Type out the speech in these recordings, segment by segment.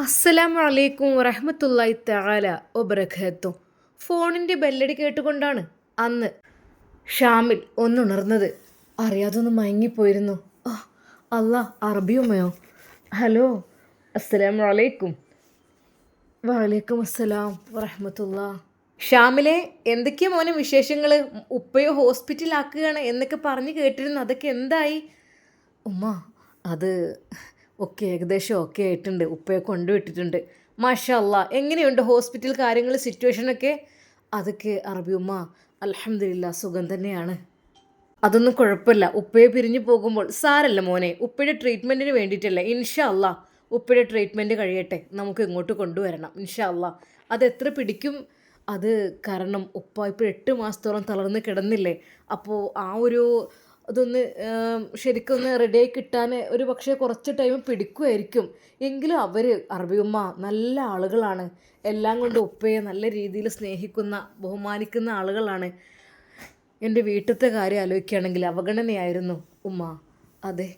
അസ്സലാമു അലൈക്കും വറഹ്മത്തുള്ളാഹി തആല വബറകാതുഹു. ഫോണിൻ്റെ ബെല്ലടി കേട്ടുകൊണ്ടാണ് അന്ന് ഷാമിൽ ഒന്നുണർന്നത്. അറിയാതെ ഒന്ന് മയങ്ങിപ്പോയിരുന്നു. ആ അല്ലാ, അറബിയുമ്മയോ? ഹലോ, അസ്സലാമു അലൈക്കും. വഅലൈക്കും അസ്സലാം വറഹ്മത്തുള്ളാ. ഷാമിലെ, എന്തൊക്കെയാ മോനെ വിശേഷങ്ങൾ? ഉപ്പയോ ഹോസ്പിറ്റലാക്കുകയാണ് എന്നൊക്കെ പറഞ്ഞ് കേട്ടിരുന്നു. അതൊക്കെ എന്തായി? ഉമ്മ, അത് ഒക്കെ ഏകദേശം ഓക്കെ ആയിട്ടുണ്ട്. ഉപ്പയെ കൊണ്ടുവിട്ടിട്ടുണ്ട്. മാഷാ അല്ലാ. എങ്ങനെയുണ്ട് ഹോസ്പിറ്റൽ കാര്യങ്ങൾ, സിറ്റുവേഷനൊക്കെ? അതൊക്കെ അറബി ഉമ്മ, അൽഹംദുലില്ലാ സുഖം തന്നെയാണ്. അതൊന്നും കുഴപ്പമില്ല. ഉപ്പയെ പിരിഞ്ഞു പോകുമ്പോൾ സാരല്ല മോനെ. ഉപ്പയുടെ ട്രീറ്റ്മെൻറ്റിന് വേണ്ടിയിട്ടല്ലേ. ഇൻഷാ അല്ലാ ഉപ്പയുടെ ട്രീറ്റ്മെൻറ്റ് കഴിയട്ടെ, നമുക്ക് ഇങ്ങോട്ട് കൊണ്ടുവരണം ഇൻഷാ അല്ലാ. അതെത്ര പിടിക്കും? അത് കാരണം ഉപ്പ ഇപ്പോൾ 8 മാസത്തോളം തളർന്ന് കിടന്നില്ലേ. അപ്പോൾ ആ ഒരു അതൊന്ന് ശരിക്കൊന്ന് റെഡിയായി കിട്ടാൻ ഒരു പക്ഷേ കുറച്ച് ടൈം പിടിക്കുമായിരിക്കും. എങ്കിലും അവർ അറബിയുമ്മ നല്ല ആളുകളാണ്. എല്ലാം കൊണ്ട് ഉപ്പയെ നല്ല രീതിയിൽ സ്നേഹിക്കുന്ന ബഹുമാനിക്കുന്ന ആളുകളാണ്. എൻ്റെ വീട്ടിലത്തെ കാര്യം ആലോചിക്കുകയാണെങ്കിൽ അവഗണനയായിരുന്നു ഉമ്മ. അതെ,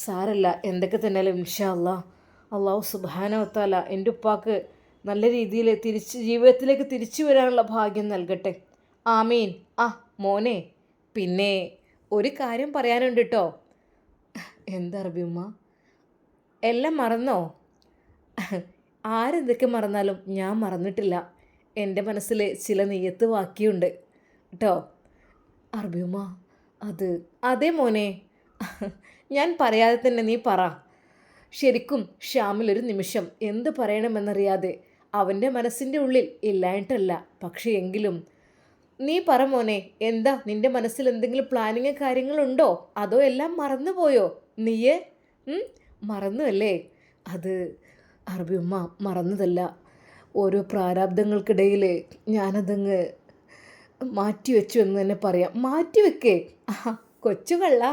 സാരല്ല. എന്തൊക്കെ തന്നെയാലും ഇൻഷാ അല്ലാ അള്ളാഹു സുബ്ഹാനഹു വ തആല എൻ്റെ ഉപ്പാക്ക് നല്ല രീതിയിൽ ജീവിതത്തിലേക്ക് തിരിച്ചു വരാനുള്ള ഭാഗ്യം നൽകട്ടെ. ആമീൻ. ആ മോനെ, പിന്നെ ഒരു കാര്യം പറയാനുണ്ട് കേട്ടോ. എന്താ അറബി ഉമ്മ? എല്ലാം മറന്നോ? ആരെന്തൊക്കെ മറന്നാലും ഞാൻ മറന്നിട്ടില്ല. എൻ്റെ മനസ്സിൽ ചില നെയ്യത്ത് ബാക്കിയുണ്ട് കേട്ടോ. അറബിയുമ്മ, അത് അതേ മോനെ, ഞാൻ പറയാതെ തന്നെ നീ പറ. ശരിക്കും ഷ്യാമിൽ ഒരു നിമിഷം എന്ത് പറയണമെന്നറിയാതെ അവൻ്റെ മനസ്സിൻ്റെ ഉള്ളിൽ ഇല്ലായിട്ടല്ല. പക്ഷേ എങ്കിലും നീ പറ മോനെ, എന്താ നിൻ്റെ മനസ്സിൽ എന്തെങ്കിലും പ്ലാനിങ് കാര്യങ്ങളുണ്ടോ? അതോ എല്ലാം മറന്നുപോയോ നീയേ? മറന്നു അല്ലേ? അത് അറബിയുമ്മ, മറന്നതല്ല. ഓരോ പ്രാരാബ്ദങ്ങൾക്കിടയിൽ ഞാനതങ്ങ് മാറ്റിവെച്ചു എന്ന് തന്നെ പറയാം. മാറ്റിവെക്കേ? ആഹാ, കൊച്ചുകള്ള,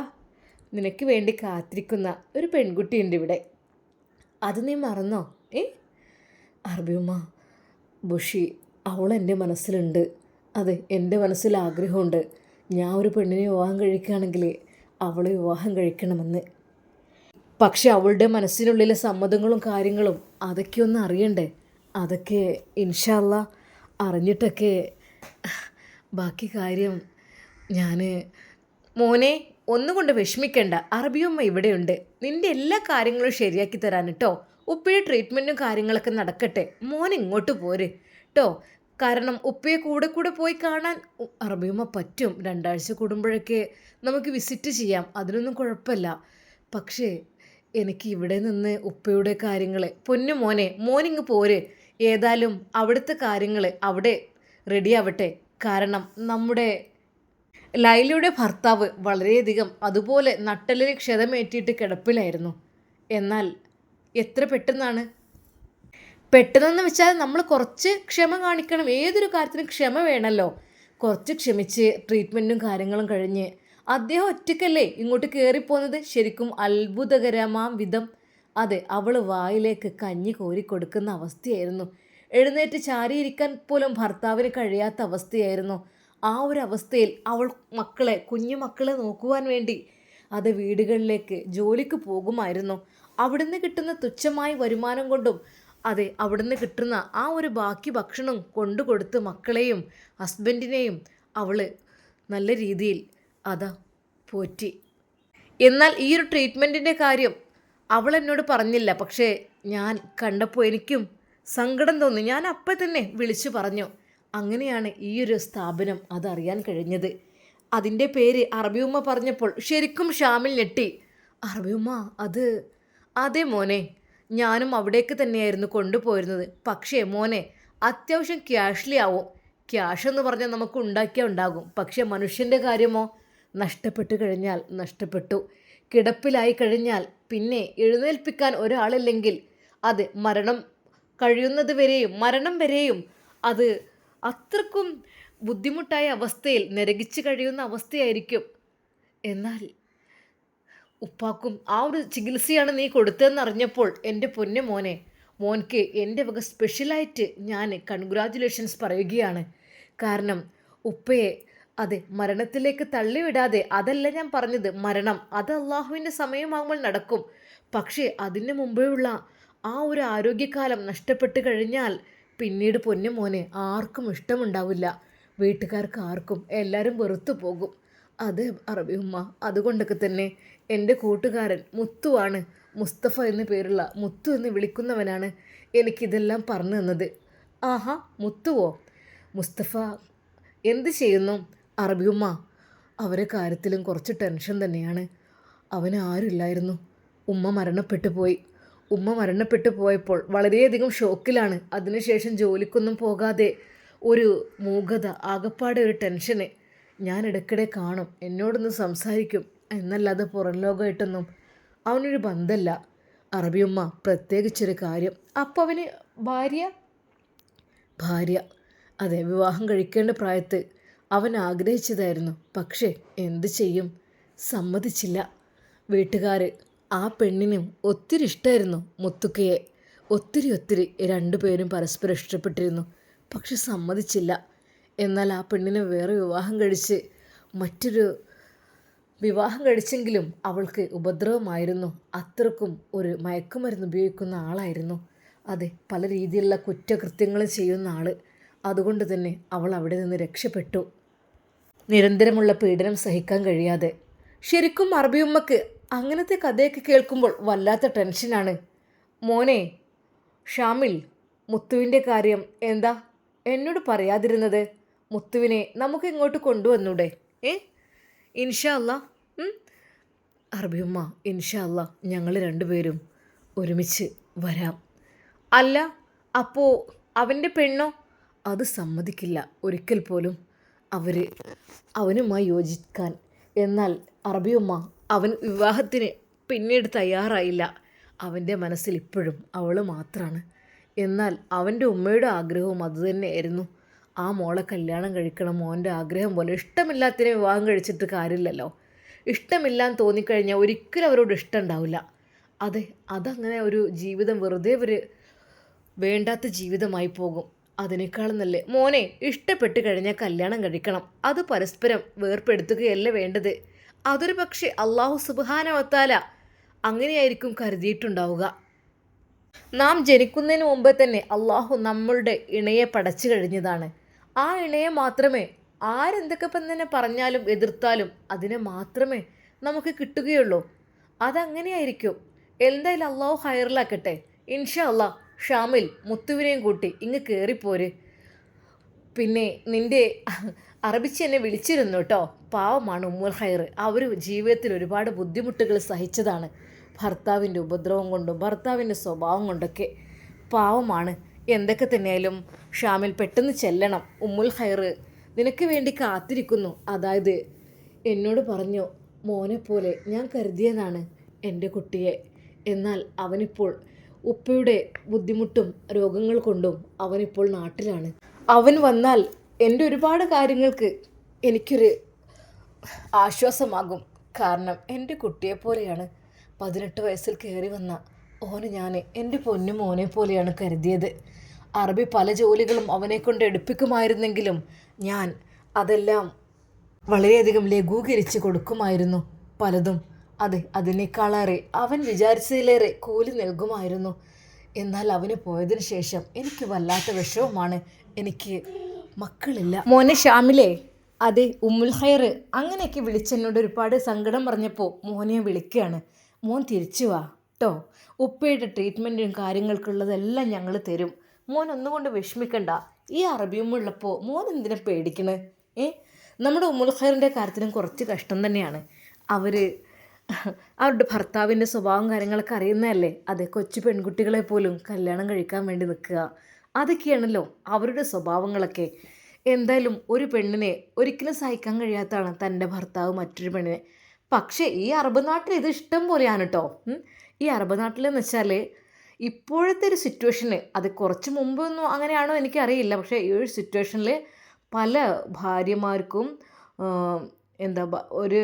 നിനക്ക് വേണ്ടി കാത്തിരിക്കുന്ന ഒരു പെൺകുട്ടിയുണ്ട് ഇവിടെ. അത് നീ മറന്നോ? അറബിയുമ്മ, ബുഷി, അവൾ എൻ്റെ മനസ്സിലുണ്ട്. അതെ, എൻ്റെ മനസ്സിൽ ആഗ്രഹമുണ്ട്. ഞാൻ ഒരു പെണ്ണിനെ വിവാഹം കഴിക്കുകയാണെങ്കിൽ അവളെ വിവാഹം കഴിക്കണമെന്ന്. പക്ഷെ അവളുടെ മനസ്സിനുള്ളിലെ സമ്മതങ്ങളും കാര്യങ്ങളും അതൊക്കെ ഒന്ന് അറിയണ്ടേ. അതൊക്കെ ഇൻഷാ അല്ലാ അറിഞ്ഞിട്ടൊക്കെ ബാക്കി കാര്യം ഞാൻ. മോനെ, ഒന്നുകൊണ്ട് വിഷമിക്കണ്ട. അറബിയമ്മ ഇവിടെയുണ്ട്. നിൻ്റെ എല്ലാ കാര്യങ്ങളും ശരിയാക്കി തരാൻ കേട്ടോ. ഉപ്പയുടെ ട്രീറ്റ്മെൻറ്റും കാര്യങ്ങളൊക്കെ നടക്കട്ടെ. മോൻ ഇങ്ങോട്ട് പോര് കേട്ടോ. കാരണം ഉപ്പയെ കൂടെ കൂടെ പോയി കാണാൻ അറബിയമ്മ പറ്റും. 2 ആഴ്ച കൂടുമ്പോഴൊക്കെ നമുക്ക് വിസിറ്റ് ചെയ്യാം. അതിനൊന്നും കുഴപ്പമില്ല. പക്ഷേ എനിക്ക് ഇവിടെ നിന്ന് ഉപ്പയുടെ കാര്യങ്ങൾ, പൊന്നു മോനെ, മോനിങ്ങ് പോര്. ഏതായാലും അവിടുത്തെ കാര്യങ്ങൾ അവിടെ റെഡിയാവട്ടെ. കാരണം നമ്മുടെ ലൈലയുടെ ഭർത്താവ് വളരെയധികം അതുപോലെ നട്ടലിന് ക്ഷതമേറ്റിയിട്ട് കിടപ്പിലായിരുന്നു. എന്നാൽ എത്ര പെട്ടെന്നാണ്. പെട്ടെന്നെന്ന് വെച്ചാൽ നമ്മൾ കുറച്ച് ക്ഷമ കാണിക്കണം. ഏതൊരു കാര്യത്തിനും ക്ഷമ വേണമല്ലോ. കുറച്ച് ക്ഷമിച്ച് ട്രീറ്റ്മെൻറ്റും കാര്യങ്ങളും കഴിഞ്ഞ് അദ്ദേഹം ഒറ്റയ്ക്കല്ലേ ഇങ്ങോട്ട് കയറിപ്പോകുന്നത്. ശരിക്കും അത്ഭുതകരമാം വിധം അതെ, അവൾ വായിലേക്ക് കഞ്ഞി കോരി കൊടുക്കുന്ന അവസ്ഥയായിരുന്നു. എഴുന്നേറ്റ് ചാരിയിരിക്കാൻ പോലും ഭർത്താവിന് കഴിയാത്ത അവസ്ഥയായിരുന്നു. ആ ഒരു അവസ്ഥയിൽ അവൾ കുഞ്ഞു മക്കളെ നോക്കുവാൻ വേണ്ടി അത് വീടുകളിലേക്ക് ജോലിക്ക് പോകുമായിരുന്നു. അവിടുന്ന് കിട്ടുന്ന തുച്ഛമായ വരുമാനം കൊണ്ടും അതെ, അവിടുന്ന് കിട്ടുന്ന ആ ഒരു ബാക്കി ഭക്ഷണം കൊണ്ടു കൊടുത്ത് മക്കളെയും ഹസ്ബൻഡിനെയും അവൾ നല്ല രീതിയിൽ അതാ പോറ്റി. എന്നാൽ ഈ ഒരു ട്രീറ്റ്മെൻറ്റിൻ്റെ കാര്യം അവൾ എന്നോട് പറഞ്ഞില്ല. പക്ഷേ ഞാൻ കണ്ടപ്പോൾ എനിക്കും സങ്കടം തോന്നി. ഞാൻ അപ്പം തന്നെ വിളിച്ചു പറഞ്ഞു. അങ്ങനെയാണ് ഈ ഒരു സ്ഥാപനം അതറിയാൻ കഴിഞ്ഞത്. അതിൻ്റെ പേര് അറബിയുമ്മ പറഞ്ഞപ്പോൾ ശരിക്കും ഷാമിൽ ഞെട്ടി. അറബിയുമ്മ, അത് അതെ മോനെ, ഞാനും അവിടേക്ക് തന്നെയായിരുന്നു കൊണ്ടുപോയിരുന്നത്. പക്ഷേ മോനെ, അത്യാവശ്യം ക്യാഷ്ലി ആവും. ക്യാഷ് എന്ന് പറഞ്ഞാൽ നമുക്ക് ഉണ്ടാക്കിയാൽ ഉണ്ടാകും. പക്ഷേ മനുഷ്യൻ്റെ കാര്യമോ? നഷ്ടപ്പെട്ടു കഴിഞ്ഞാൽ നഷ്ടപ്പെട്ടു. കിടപ്പിലായി കഴിഞ്ഞാൽ പിന്നെ എഴുന്നേൽപ്പിക്കാൻ ഒരാളില്ലെങ്കിൽ അത് മരണം വരെയും അത് അത്രക്കും ബുദ്ധിമുട്ടായ അവസ്ഥയിൽ നരകിച്ച് കഴിയുന്ന അവസ്ഥയായിരിക്കും. എന്നാൽ ഉപ്പാക്കും ആ ഒരു ചികിത്സയാണ് നീ കൊടുത്തതെന്നറിഞ്ഞപ്പോൾ എൻ്റെ പൊന്നു മോനെ, മോൻക്ക് എൻ്റെ വക സ്പെഷ്യലായിട്ട് ഞാൻ കൺഗ്രാജുലേഷൻസ് പറയുകയാണ്. കാരണം ഉപ്പയെ അതെ മരണത്തിലേക്ക് തള്ളിവിടാതെ, അതല്ല ഞാൻ പറഞ്ഞത്. മരണം അത് അള്ളാഹുവിൻ്റെ സമയമാകുമ്പോൾ നടക്കും. പക്ഷേ അതിന് മുമ്പേ ഉള്ള ആ ഒരു ആരോഗ്യകാലം നഷ്ടപ്പെട്ട് കഴിഞ്ഞാൽ പിന്നീട് പൊന്നു മോനെ ആർക്കും ഇഷ്ടമുണ്ടാവില്ല. വീട്ടുകാർക്ക് ആർക്കും എല്ലാവരും വെറുത്തു പോകും. അത് അറബി ഉമ്മ, അതുകൊണ്ടൊക്കെ തന്നെ എൻ്റെ കൂട്ടുകാരൻ മുത്തുവാണ്, മുസ്തഫ എന്നു പേരുള്ള മുത്തു എന്ന് വിളിക്കുന്നവനാണ് എനിക്കിതെല്ലാം പറഞ്ഞു തന്നത്. ആഹാ, മുത്തുവോ? മുസ്തഫ എന്ത് ചെയ്യുന്നു? അറബിയുമ്മ, അവരെ കാര്യത്തിലും കുറച്ച് ടെൻഷൻ തന്നെയാണ്. അവന് ആരുമില്ലായിരുന്നു. ഉമ്മ മരണപ്പെട്ടു പോയി. ഉമ്മ മരണപ്പെട്ടു പോയപ്പോൾ വളരെയധികം ഷോക്കിലാണ്. അതിനുശേഷം ജോലിക്കൊന്നും പോകാതെ ഒരു മൂകത, ആകപ്പാടെ ഒരു ടെൻഷന്. ഞാൻ ഇടയ്ക്കിടെ കാണും, എന്നോടൊന്ന് സംസാരിക്കും, എന്നല്ലാതെ പുറം ലോകമായിട്ടൊന്നും അവനൊരു ബന്ധമല്ല. അറബിയുമ്മ, പ്രത്യേകിച്ചൊരു കാര്യം. അപ്പോൾ അവന് ഭാര്യ? ഭാര്യ, അതെ, വിവാഹം കഴിക്കേണ്ട പ്രായത്ത് അവൻ ആഗ്രഹിച്ചതായിരുന്നു. പക്ഷേ എന്തു ചെയ്യും, സമ്മതിച്ചില്ല വീട്ടുകാർ. ആ പെണ്ണിനും ഒത്തിരി ഇഷ്ടമായിരുന്നു മുത്തുക്കയെ, ഒത്തിരി രണ്ടുപേരും പരസ്പരം ഇഷ്ടപ്പെട്ടിരുന്നു. പക്ഷെ സമ്മതിച്ചില്ല. എന്നാൽ ആ പെണ്ണിനെ വേറെ മറ്റൊരു വിവാഹം കഴിച്ചെങ്കിലും അവൾക്ക് ഉപദ്രവമായിരുന്നു. അത്രക്കും ഒരു മയക്കുമരുന്ന് ഉപയോഗിക്കുന്ന ആളായിരുന്നു. അതെ, പല രീതിയിലുള്ള കുറ്റകൃത്യങ്ങൾ ചെയ്യുന്ന ആൾ. അതുകൊണ്ട് തന്നെ അവൾ അവിടെ നിന്ന് രക്ഷപ്പെട്ടു, നിരന്തരമുള്ള പീഡനം സഹിക്കാൻ കഴിയാതെ. ശരിക്കും അറബിയുമ്മക്ക് അങ്ങനത്തെ കഥയൊക്കെ കേൾക്കുമ്പോൾ വല്ലാത്ത ടെൻഷനാണ്. മോനെ ഷാമിൽ, മുത്തുവിൻ്റെ കാര്യം എന്താ എന്നോട് പറയാതിരുന്നത്? മുത്തുവിനെ നമുക്ക് ഇങ്ങോട്ട് കൊണ്ടുവന്നൂടെ? ഇൻഷാ അല്ലാ. അറബിയുമ്മ, ഇൻഷാ അല്ലാ ഞങ്ങൾ രണ്ടുപേരും ഒരുമിച്ച് വരാം. അല്ല, അപ്പോൾ അവൻ്റെ പെണ്ണോ? അത് സമ്മതിക്കില്ല ഒരിക്കൽ പോലും അവനുമായി യോജിക്കാൻ. എന്നാൽ അറബിയുമ്മ, അവൻ വിവാഹത്തിന് പിന്നീട് തയ്യാറായില്ല. അവൻ്റെ മനസ്സിൽ ഇപ്പോഴും അവൾ മാത്രമാണ്. എന്നാൽ അവൻ്റെ ഉമ്മയുടെ ആഗ്രഹവും അതുതന്നെയായിരുന്നു. ആ മോളെ കല്യാണം കഴിക്കണം, മോൻ്റെ ആഗ്രഹം പോലെ. ഇഷ്ടമില്ലാത്തതിനെ വിവാഹം കഴിച്ചിട്ട് കാര്യമില്ലല്ലോ. ഇഷ്ടമില്ലാന്ന് തോന്നിക്കഴിഞ്ഞാൽ ഒരിക്കലും അവരോട് ഇഷ്ടം ഉണ്ടാവില്ല. അതെ, അതങ്ങനെ ഒരു ജീവിതം വെറുതെ ഒരു വേണ്ടാത്ത ജീവിതമായി പോകും. അതിനേക്കാളും നല്ല മോനെ ഇഷ്ടപ്പെട്ട് കഴിഞ്ഞാൽ കല്യാണം കഴിക്കണം. അത് പരസ്പരം വേർപ്പെടുത്തുകയല്ല വേണ്ടത്. അതൊരു പക്ഷേ അള്ളാഹു സുബ്ഹാനഹു വ തആല അങ്ങനെയായിരിക്കും കരുതിയിട്ടുണ്ടാവുക. നാം ജനിക്കുന്നതിന് മുമ്പ് തന്നെ അള്ളാഹു നമ്മളുടെ ഇണയെ പടച്ചു കഴിഞ്ഞതാണ്. ആ ഇണയെ മാത്രമേ ആരെന്തൊക്കെ തന്നെ പറഞ്ഞാലും എതിർത്താലും അതിനെ മാത്രമേ നമുക്ക് കിട്ടുകയുള്ളൂ. അതങ്ങനെയായിരിക്കും. എന്തായാലും അള്ളാഹു ഹൈറിലാക്കട്ടെ. ഇൻഷാ അള്ളാഹ്. ഷാമിൽ, മുത്തുവിനെയും കൂട്ടി ഇങ്ങ് കയറിപ്പോര്. പിന്നെ നിൻ്റെ അറബിച്ചി എന്നെ വിളിച്ചിരുന്നു കേട്ടോ. പാവമാണ് ഉമ്മുൽ ഖൈർ. അവർ ജീവിതത്തിൽ ഒരുപാട് ബുദ്ധിമുട്ടുകൾ സഹിച്ചതാണ്. ഭർത്താവിൻ്റെ ഉപദ്രവം കൊണ്ടും ഭർത്താവിൻ്റെ സ്വഭാവം കൊണ്ടൊക്കെ പാവമാണ്. എന്തൊക്കെ തന്നെയായാലും ഷാമിൽ പെട്ടെന്ന് ചെല്ലണം. ഉമ്മുൽ ഖൈർ നിനക്ക് വേണ്ടി കാത്തിരിക്കുന്നു. അതായത് എന്നോട് പറഞ്ഞു, മോനെ പോലെ ഞാൻ കരുതിയതാണ് എൻ്റെ കുട്ടിയെ. എന്നാൽ അവനിപ്പോൾ ഉപ്പയുടെ ബുദ്ധിമുട്ടും രോഗങ്ങൾ കൊണ്ടും അവനിപ്പോൾ നാട്ടിലാണ്. അവൻ വന്നാൽ എൻ്റെ ഒരുപാട് കാര്യങ്ങൾക്ക് എനിക്കൊരു ആശ്വാസമാകും. കാരണം എൻ്റെ കുട്ടിയെപ്പോലെയാണ്. 18 വയസ്സിൽ കയറി വന്ന ഓന് ഞാൻ എൻ്റെ പൊന്നു മോനെ പോലെയാണ് കരുതിയത്. അറബി പല ജോലികളും അവനെക്കൊണ്ട് എടുപ്പിക്കുമായിരുന്നെങ്കിലും ഞാൻ അതെല്ലാം വളരെയധികം ലഘൂകരിച്ച് കൊടുക്കുമായിരുന്നു പലതും. അതെ, അതിനേക്കാളേറെ അവൻ വിചാരിച്ചതിലേറെ കൂലി നൽകുമായിരുന്നു. എന്നാൽ അവന് പോയതിനു ശേഷം എനിക്ക് വല്ലാത്ത വിഷമമാണ്. എനിക്ക് മക്കളില്ല. മോനെ ഷാമിലേ, അതെ ഉമ്മുൽ ഖൈർ അങ്ങനെയൊക്കെ വിളിച്ചെന്നോട് ഒരുപാട് സങ്കടം പറഞ്ഞപ്പോൾ മോനെ വിളിക്കുകയാണ്. മോൻ തിരിച്ചു വാ കേട്ടോ. ഉപ്പയുടെ ട്രീറ്റ്മെൻറ്റും കാര്യങ്ങൾക്കുള്ളതെല്ലാം ഞങ്ങൾ തരും. മോൻ ഒന്നുകൊണ്ട് വിഷമിക്കണ്ട. ഈ അറബിയുമുള്ളപ്പോൾ മോൻ എന്തിനാ പേടിക്കണേ? നമ്മുടെ ഉമ്മുൽ ഖൈറിൻ്റെ കാര്യത്തിലും കുറച്ച് കഷ്ടം തന്നെയാണ്. അവരുടെ ഭർത്താവിൻ്റെ സ്വഭാവം കാര്യങ്ങളൊക്കെ അറിയുന്നതല്ലേ. അതെ, കൊച്ചു പെൺകുട്ടികളെ പോലും കല്യാണം കഴിക്കാൻ വേണ്ടി നിൽക്കുക, അതൊക്കെയാണല്ലോ അവരുടെ സ്വഭാവങ്ങളൊക്കെ. എന്തായാലും ഒരു പെണ്ണിനെ ഒരിക്കലും സഹിക്കാൻ കഴിയാത്തതാണ് തൻ്റെ ഭർത്താവ് മറ്റൊരു പെണ്ണിനെ. പക്ഷേ ഈ അറബ് നാട്ടിൽ ഇത് ഇഷ്ടം പോലെയാണ് കേട്ടോ. ഈ അറബ് നാട്ടിലെന്ന് വെച്ചാൽ ഇപ്പോഴത്തെ ഒരു സിറ്റുവേഷന്, അത് കുറച്ച് മുമ്പൊന്നും അങ്ങനെയാണോ എനിക്കറിയില്ല, പക്ഷേ ഈ ഒരു സിറ്റുവേഷനിൽ പല ഭാര്യമാർക്കും ഒരു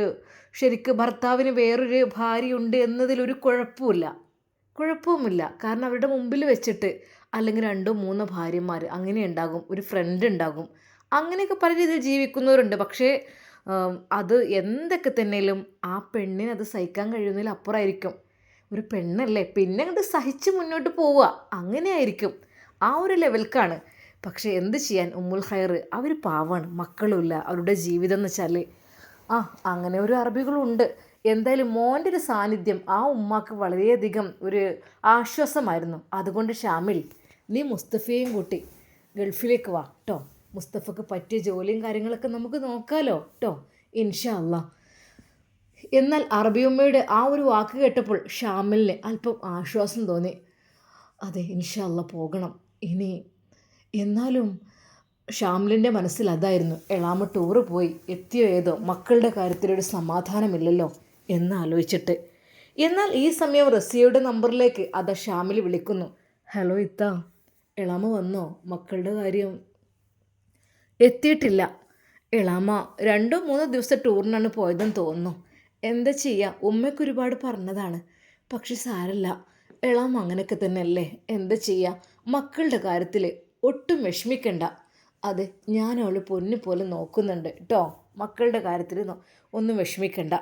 ശരിക്ക് ഭർത്താവിന് വേറൊരു ഭാര്യയുണ്ട് എന്നതിലൊരു കുഴപ്പവുമില്ല. കാരണം അവരുടെ മുമ്പിൽ വെച്ചിട്ട് അല്ലെങ്കിൽ 2-3 ഭാര്യമാർ അങ്ങനെ ഉണ്ടാകും, ഒരു ഫ്രണ്ട് ഉണ്ടാകും, അങ്ങനെയൊക്കെ പല രീതിയിൽ ജീവിക്കുന്നവരുണ്ട്. പക്ഷേ അത് എന്തൊക്കെ തന്നെയും ആ പെണ്ണിന് അത് സഹിക്കാൻ കഴിയുന്നതിൽ അപ്പുറമായിരിക്കും. ഒരു പെണ്ണല്ലേ, പിന്നെ അങ്ങോട്ട് സഹിച്ച് മുന്നോട്ട് പോവുക, അങ്ങനെയായിരിക്കും. ആ ഒരു ലെവൽക്കാണ്. പക്ഷേ എന്ത് ചെയ്യാൻ, ഉമ്മുൽ ഖൈർ അവർ പാവാണ്, മക്കളുമില്ല, അവരുടെ ജീവിതം എന്ന് വെച്ചാൽ അങ്ങനെ ഒരു അറബികളുണ്ട്. എന്തായാലും മോൻ്റെ ഒരു സാന്നിധ്യം ആ ഉമ്മാക്ക് വളരെയധികം ഒരു ആശ്വാസമായിരുന്നു. അതുകൊണ്ട് ഷാമിൽ, നീ മുസ്തഫയെയും കൂട്ടി ഗൾഫിലേക്ക് വാ കേട്ടോ. മുസ്തഫക്ക് പറ്റിയ ജോലിയും കാര്യങ്ങളൊക്കെ നമുക്ക് നോക്കാമല്ലോ കേട്ടോ, ഇൻഷാ അല്ലാ. എന്നാൽ അറബിയമ്മയുടെ ആ ഒരു വാക്ക് കേട്ടപ്പോൾ ഷാമിലിന് അല്പം ആശ്വാസം തോന്നി. അതെ, ഇൻഷാ അല്ലാ പോകണം ഇനി. എന്നാലും ഷാമിലിൻ്റെ മനസ്സിൽ അതായിരുന്നു, എളാമ ടൂറ് പോയി എത്തിയോ ഏതോ, മക്കളുടെ കാര്യത്തിലൊരു സമാധാനമില്ലല്ലോ എന്നാലോചിച്ചിട്ട്. എന്നാൽ ഈ സമയം റസിയയുടെ നമ്പറിലേക്ക് അതാ ഷാമിൽ വിളിക്കുന്നു. ഹലോ ഇത്ത, എളാമ വന്നോ? മക്കളുടെ കാര്യം എത്തിയിട്ടില്ല. എളാമ 2-3 ദിവസത്തെ ടൂറിനാണ് പോയതെന്ന് തോന്നുന്നു. എന്താ ചെയ്യുക, ഉമ്മയ്ക്ക് ഒരുപാട് പറഞ്ഞതാണ്. പക്ഷെ സാരല്ല, എളാമ അങ്ങനെയൊക്കെ തന്നെയല്ലേ, എന്താ ചെയ്യുക. മക്കളുടെ കാര്യത്തിൽ ഒട്ടും വിഷമിക്കണ്ട. അതെ, ഞാൻ അവൾ പൊന്നു പോലെ നോക്കുന്നുണ്ട് കേട്ടോ, മക്കളുടെ കാര്യത്തിൽ ഒന്നും വിഷമിക്കണ്ട.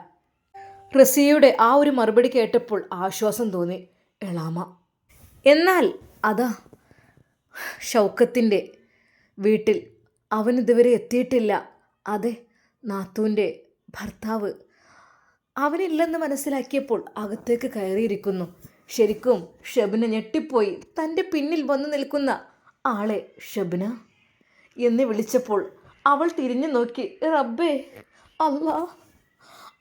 റസിയയുടെ ആ ഒരു മറുപടി കേട്ടപ്പോൾ ആശ്വാസം തോന്നി എളാമ. എന്നാൽ അതാ ഷൗക്കത്തിൻ്റെ വീട്ടിൽ അവനിതുവരെ എത്തിയിട്ടില്ല. അതെ, നാത്തൂൻ്റെ ഭർത്താവ് അവനില്ലെന്ന് മനസ്സിലാക്കിയപ്പോൾ അകത്തേക്ക് കയറിയിരിക്കുന്നു. ശരിക്കും ഷബ്ന ഞെട്ടിപ്പോയി. തൻ്റെ പിന്നിൽ വന്നു നിൽക്കുന്ന ആളെ ഷബ്ന എന്ന് വിളിച്ചപ്പോൾ അവൾ തിരിഞ്ഞു നോക്കി. റബ്ബേ,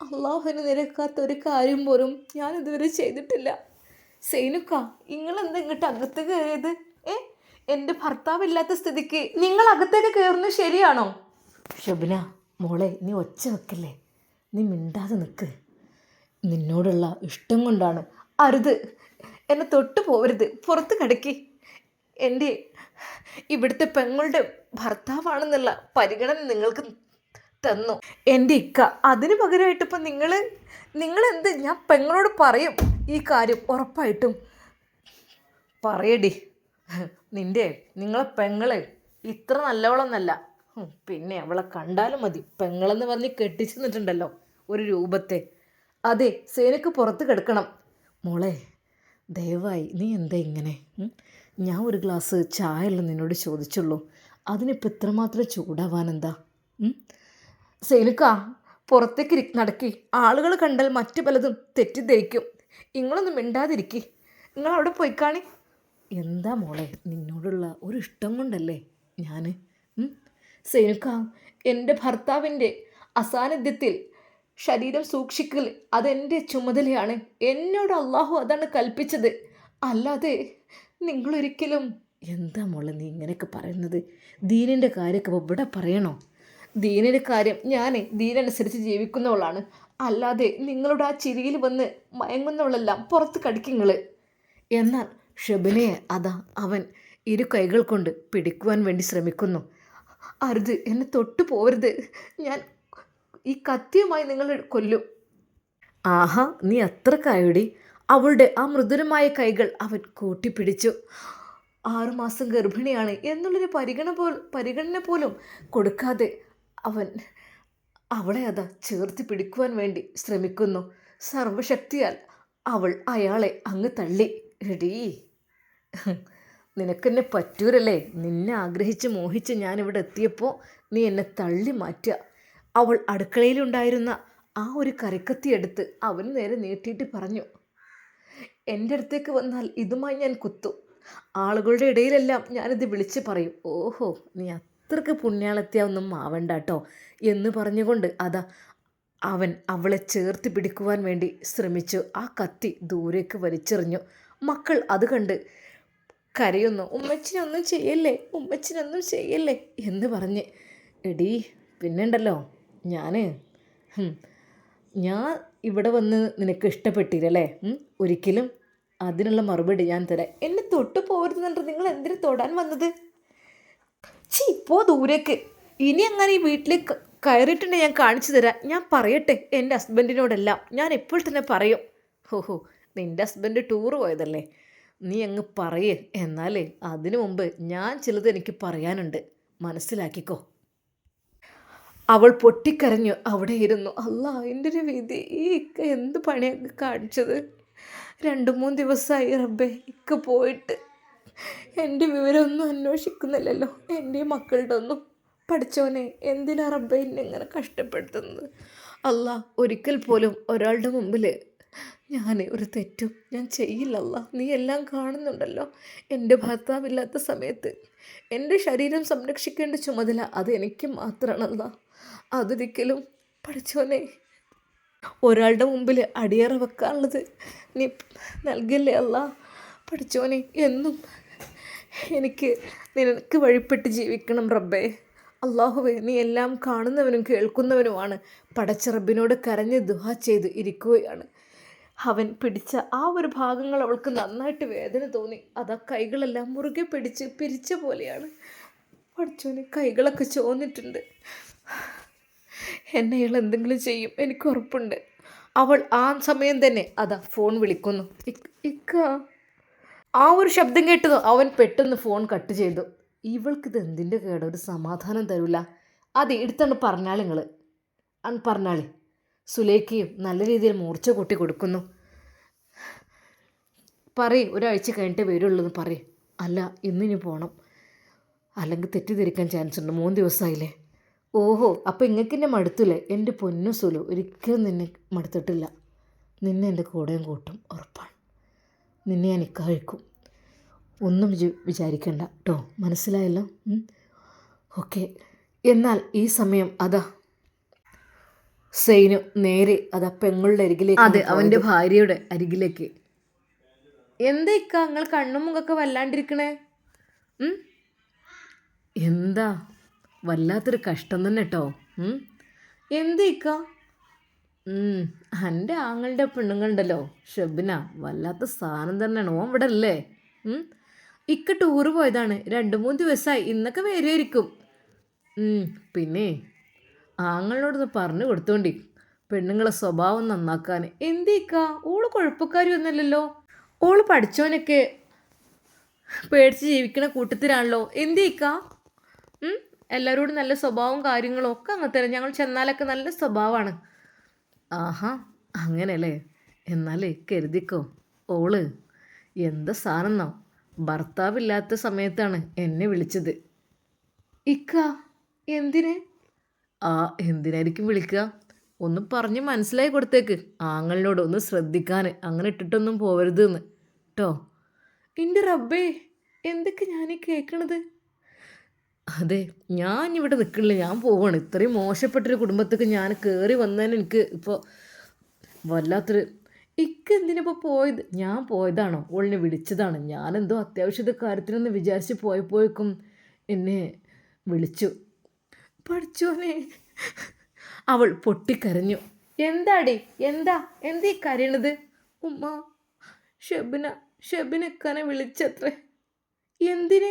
അള്ളാഹുവിന് നിരക്കാത്ത ഒരു കാര്യം പോലും ഞാൻ ഇതുവരെ ചെയ്തിട്ടില്ല. സൈനുക്ക, നിങ്ങളെന്താ ഇങ്ങോട്ട് അകത്ത് കയറിയത്? എൻ്റെ ഭർത്താവില്ലാത്ത സ്ഥിതിക്ക് നിങ്ങൾ അകത്തേക്ക് കയറുന്നത് ശരിയാണോ? ഷബ്ന മോളെ, നീ ഒച്ച വെക്കല്ലേ, നീ മിണ്ടാതെ നിൽക്ക്. നിന്നോടുള്ള ഇഷ്ടം കൊണ്ടാണ്. അരുത്, എന്നെ തൊട്ടു പോവരുത്, പുറത്ത് കിടക്കി. എൻ്റെ ഇവിടുത്തെ പെങ്ങളുടെ ഭർത്താവാണെന്നുള്ള പരിഗണന നിങ്ങൾക്ക് തന്നു എൻ്റെ ഇക്ക. അതിന് പകരമായിട്ട് ഇപ്പം നിങ്ങളെന്ത്? ഞാൻ പെങ്ങളോട് പറയും ഈ കാര്യം, ഉറപ്പായിട്ടും പറയടി. നിങ്ങളെ പെങ്ങളെ ഇത്ര നല്ലവളൊന്നല്ല. പിന്നെ അവളെ കണ്ടാലും മതി, പെങ്ങളെന്ന് പറഞ്ഞ് കെട്ടിച്ചു നിന്നിട്ടുണ്ടല്ലോ ഒരു രൂപത്തെ. അതെ, സേനക്ക് പുറത്ത് കിടക്കണം. മോളെ ദയവായി നീ എന്താ ഇങ്ങനെ? ഞാൻ ഒരു ഗ്ലാസ് ചായയല്ല നിന്നോട് ചോദിച്ചുള്ളൂ, അതിനിപ്പോൾ ഇത്രമാത്രം ചൂടാവാനെന്താ? സേനുക്ക, പുറത്തേക്ക് നടക്കി, ആളുകൾ കണ്ടാൽ മറ്റു പലതും തെറ്റിദ്ധരിക്കും. നിങ്ങളൊന്നും മിണ്ടാതിരിക്കി, നിങ്ങളവിടെ പോയിക്കാണി. എന്താ മോളെ, നിന്നോടുള്ള ഒരു ഇഷ്ടം കൊണ്ടല്ലേ ഞാൻ. സേനുക്ക, എൻ്റെ ഭർത്താവിൻ്റെ അസാന്നിധ്യത്തിൽ ശരീരം സൂക്ഷിക്കൽ അതെൻ്റെ ചുമതലയാണ്. എന്നോട് അള്ളാഹു അതാണ് കൽപ്പിച്ചത്, അല്ലാതെ നിങ്ങളൊരിക്കലും. എന്താ മോളെ നീ ഇങ്ങനെയൊക്കെ പറയുന്നത്? ദീനിൻ്റെ കാര്യമൊക്കെ ഇവിടെ പറയണോ? ദീനിൻ്റെ കാര്യം, ഞാൻ ദീനനുസരിച്ച് ജീവിക്കുന്നവളാണ്, അല്ലാതെ നിങ്ങളുടെ ആ ചിരിയിൽ വന്ന് മയങ്ങുന്നവളെല്ലാം പുറത്ത് കടിക്കുങ്ങൾ. എന്നാൽ ഷബിനയെ അതാ അവൻ ഇരു കൈകൾ കൊണ്ട് പിടിക്കുവാൻ വേണ്ടി ശ്രമിക്കുന്നു. അരുത്, എന്നെ തൊട്ടു പോരുത്, ഞാൻ ഈ കത്തിയുമായി നിങ്ങൾ കൊല്ലും. ആഹാ, നീ അത്രക്കായോടി? അവളുടെ ആ മൃദുരമായ കൈകൾ അവൻ കൂട്ടിപ്പിടിച്ചു. 6 മാസം ഗർഭിണിയാണ് എന്നുള്ളൊരു പരിഗണന പോലും കൊടുക്കാതെ അവൻ അവളെ അതാ ചേർത്ത് പിടിക്കുവാൻ വേണ്ടി ശ്രമിക്കുന്നു. സർവശക്തിയാൽ അവൾ അയാളെ അങ്ങ് തള്ളി. എടീ, നിനക്കെന്നെ പറ്റൂരല്ലേ? നിന്നെ ആഗ്രഹിച്ച് മോഹിച്ച് ഞാനിവിടെ എത്തിയപ്പോൾ നീ എന്നെ തള്ളി മാറ്റുക. അവൾ അടുക്കളയിലുണ്ടായിരുന്ന ആ ഒരു കറിക്കത്തി എടുത്ത് അവന് നേരെ നീട്ടിയിട്ട് പറഞ്ഞു, എൻ്റെ അടുത്തേക്ക് വന്നാൽ ഇതുമായി ഞാൻ കുത്തും. ആളുകളുടെ ഇടയിലെല്ലാം ഞാനിത് വിളിച്ച് പറയും. ഓഹോ, നീ അത്രയ്ക്ക് പുണ്യാളത്തിയാവൊന്നും ആവണ്ട കേട്ടോ എന്ന് പറഞ്ഞുകൊണ്ട് അതാ അവൻ അവളെ ചേർത്ത് പിടിക്കുവാൻ വേണ്ടി ശ്രമിച്ചു. ആ കത്തി ദൂരേക്ക് വലിച്ചെറിഞ്ഞു. മക്കൾ അത് കണ്ട് കരയുന്നു. ഉമ്മച്ചിനൊന്നും ചെയ്യല്ലേ, ഉമ്മച്ചിനൊന്നും ചെയ്യല്ലേ എന്ന് പറഞ്ഞ്. എടീ, പിന്നെണ്ടല്ലോ, ഞാൻ ഇവിടെ വന്ന് നിനക്ക് ഇഷ്ടപ്പെട്ടില്ലല്ലേ? ഒരിക്കലും അതിനുള്ള മറുപടി ഞാൻ തരാം. എന്നെ തൊട്ട് പോരുന്നുണ്ട്. നിങ്ങൾ എന്തിനു തൊടാൻ വന്നത്? പോ ദൂരേക്ക്. ഇനി അങ്ങനെ ഈ വീട്ടിലേക്ക് കയറിയിട്ടുണ്ടെങ്കിൽ ഞാൻ കാണിച്ചു തരാം. ഞാൻ പറയട്ടെ എൻ്റെ ഹസ്ബൻഡിനോടെല്ലാം, ഞാൻ ഇപ്പോൾ തന്നെ പറയും. ഓഹോ, നിൻ്റെ ഹസ്ബൻഡ് ടൂറ് പോയതല്ലേ, നീ അങ്ങ് പറയേ. എന്നാലേ അതിനു മുമ്പ് ഞാൻ ചിലത് എനിക്ക് പറയാനുണ്ട്, മനസ്സിലാക്കിക്കോ. അവൾ പൊട്ടിക്കരഞ്ഞു അവിടെ ഇരുന്നു. അല്ലാ, എൻ്റെ ഒരു വിധി, ഈ എന്ത് പണിയൊക്കെ കാണിച്ചത്? 2-3 ദിവസമായി റബ്ബേ ഇക്ക പോയിട്ട്. എൻ്റെ വിവരമൊന്നും അന്വേഷിക്കുന്നില്ലല്ലോ, എൻ്റെയും മക്കളുടെ ഒന്നും. പഠിച്ചോനെ, എന്തിനാ റബ്ബേ എന്നെ ഇങ്ങനെ കഷ്ടപ്പെടുത്തുന്നത്? അല്ലാ, ഒരിക്കൽ പോലും ഒരാളുടെ മുമ്പിൽ ഞാൻ ഒരു തെറ്റും ഞാൻ ചെയ്യില്ലല്ല. നീ എല്ലാം കാണുന്നുണ്ടല്ലോ. എൻ്റെ ഭർത്താവില്ലാത്ത സമയത്ത് എൻ്റെ ശരീരം സംരക്ഷിക്കേണ്ട ചുമതല അത് എനിക്ക് മാത്രമാണല്ല. അതൊരിക്കലും പഠിച്ചോനെ ഒരാളുടെ മുമ്പിൽ അടിയറ വെക്കാനുള്ളത് നീ നൽകില്ലേ അല്ല. പഠിച്ചോനെ, എന്നും എനിക്ക് നിനക്ക് വഴിപ്പെട്ട് ജീവിക്കണം റബ്ബേ. അള്ളാഹുവേ, നീ എല്ലാം കാണുന്നവനും കേൾക്കുന്നവനുമാണ്. പടച്ച റബ്ബിനോട് കരഞ്ഞ് ദുആ ചെയ്ത് ഇരിക്കുകയാണ്. അവൻ പിടിച്ച ആ ഒരു ഭാഗങ്ങൾ അവൾക്ക് നന്നായിട്ട് വേദന തോന്നി. അതാ കൈകളെല്ലാം മുറുകെ പിടിച്ച് പിരിച്ച പോലെയാണ്. പഠിച്ചോനെ, കൈകളൊക്കെ ചോന്നിട്ടുണ്ട്. എന്നെ ഇയാൾ എന്തെങ്കിലും ചെയ്യും, എനിക്ക് ഉറപ്പുണ്ട്. അവൾ ആ സമയം തന്നെ അതാ ഫോൺ വിളിക്കുന്നു. ഇക്ക. ആ ഒരു ശബ്ദം കേട്ടതോ അവൻ പെട്ടെന്ന് ഫോൺ കട്ട് ചെയ്തു. ഇവൾക്കിത് എന്തിൻ്റെ കേടോ, ഒരു സമാധാനം തരൂല. അതെ, എടുത്തോണ്ട് പറഞ്ഞാൾ നിങ്ങൾ പറഞ്ഞാളി. സുലേഖയും നല്ല രീതിയിൽ മൂർച്ച കൂട്ടി കൊടുക്കുന്നു. പറയ്, ഒരാഴ്ച കഴിഞ്ഞിട്ടേ വരുള്ളൂ എന്ന് പറയും. അല്ല, ഇന്നിനി പോകണം, അല്ലെങ്കിൽ തെറ്റിദ്ധരിക്കാൻ ചാൻസ് ഉണ്ട്. 3 ദിവസമായില്ലേ. ഓഹോ, അപ്പോൾ ഇങ്ങക്ക് എന്നെ മടുത്തില്ലേ? എൻ്റെ പൊന്നു സുലു, ഒരിക്കലും നിന്നെ മടുത്തിട്ടില്ല. നിന്നെ എൻ്റെ കൂടെയും കൂട്ടും, ഉറപ്പാണ്. നിന്നെ ഞാൻ ഇക്കഴിക്കും. ഒന്നും വിചാരിക്കണ്ട കേട്ടോ, മനസ്സിലായല്ലോ? ഓക്കെ. എന്നാൽ ഈ സമയം അതാ സൈനു നേരെ അതാ പെങ്ങളുടെ അരികിലേക്ക്, അതെ, അവൻ്റെ ഭാര്യയുടെ അരികിലേക്ക്. എന്താ ഇക്ക നിങ്ങൾ കണ്ണും മുഖമൊക്കെ വല്ലാണ്ടിരിക്കണേ? എന്താ, വല്ലാത്തൊരു കഷ്ടം തന്നെ കേട്ടോ. എന്താ ഇക്ക? എൻ്റെ ആങ്ങളുടെ പെണ്ണുങ്ങളുണ്ടല്ലോ, ഷെബിന, വല്ലാത്ത സാധനം തന്നെയാണ്. ഓൻ ഇവിടെ അല്ലേ? ഇക്ക ടൂറ് പോയതാണ്, 2-3 ദിവസമായി. ഇന്നൊക്കെ വരുമായിരിക്കും. പിന്നെ ആങ്ങളോടൊന്ന് പറഞ്ഞു കൊടുത്തോണ്ടി പെണ്ണുങ്ങളെ സ്വഭാവം നന്നാക്കാൻ. എന്തേക്കാ, ഓള് കുഴപ്പക്കാരി ഒന്നല്ലല്ലോ. ഓള് പഠിച്ചോനൊക്കെ പേടിച്ച് ജീവിക്കണ കൂട്ടത്തിലാണല്ലോ. എന്തേക്കാ? എല്ലാവരോടും നല്ല സ്വഭാവവും കാര്യങ്ങളും ഒക്കെ അങ്ങനെ തന്നെ. ഞങ്ങൾ ചെന്നാലൊക്കെ നല്ല സ്വഭാവമാണ്. ആഹാ, അങ്ങനെയല്ലേ? എന്നാലേ കരുതിക്കോ, ഓള് എന്താ സാധനം. ഭർത്താവില്ലാത്ത സമയത്താണ് എന്നെ വിളിച്ചത്. ഇക്ക എന്തിന്? എന്തിനായിരിക്കും വിളിക്കുക? ഒന്ന് പറഞ്ഞ് മനസ്സിലായി കൊടുത്തേക്ക് ആങ്ങളിനോട്, ഒന്ന് ശ്രദ്ധിക്കാൻ, അങ്ങനെ ഇട്ടിട്ടൊന്നും പോവരുത് എന്ന് കേട്ടോ. എൻ്റെ റബ്ബേ, എന്തൊക്കെ ഞാനീ കേൾക്കണത്? അതെ, ഞാൻ ഇവിടെ നിൽക്കണില്ല, ഞാൻ പോവാണ്. ഇത്രയും മോശപ്പെട്ടൊരു കുടുംബത്തേക്ക് ഞാൻ കയറി വന്നതിന് എനിക്ക് ഇപ്പോൾ വല്ലാത്തൊരു. ഇക്ക എന്തിനിപ്പോൾ പോയത്? ഞാൻ പോയതാണോ? ഓളിനെ വിളിച്ചതാണ്. ഞാനെന്തോ അത്യാവശ്യത്തെ കാര്യത്തിനൊന്ന് വിചാരിച്ച് പോയപ്പോഴേക്കും എന്നെ വിളിച്ചു. പഠിച്ചോനെ, അവൾ പൊട്ടിക്കരഞ്ഞു. എന്താടി, എന്തീ കരയണത്? ഉമ്മ, ഷെബിനക്കാനെ വിളിച്ചത്രേ. എന്തിന്?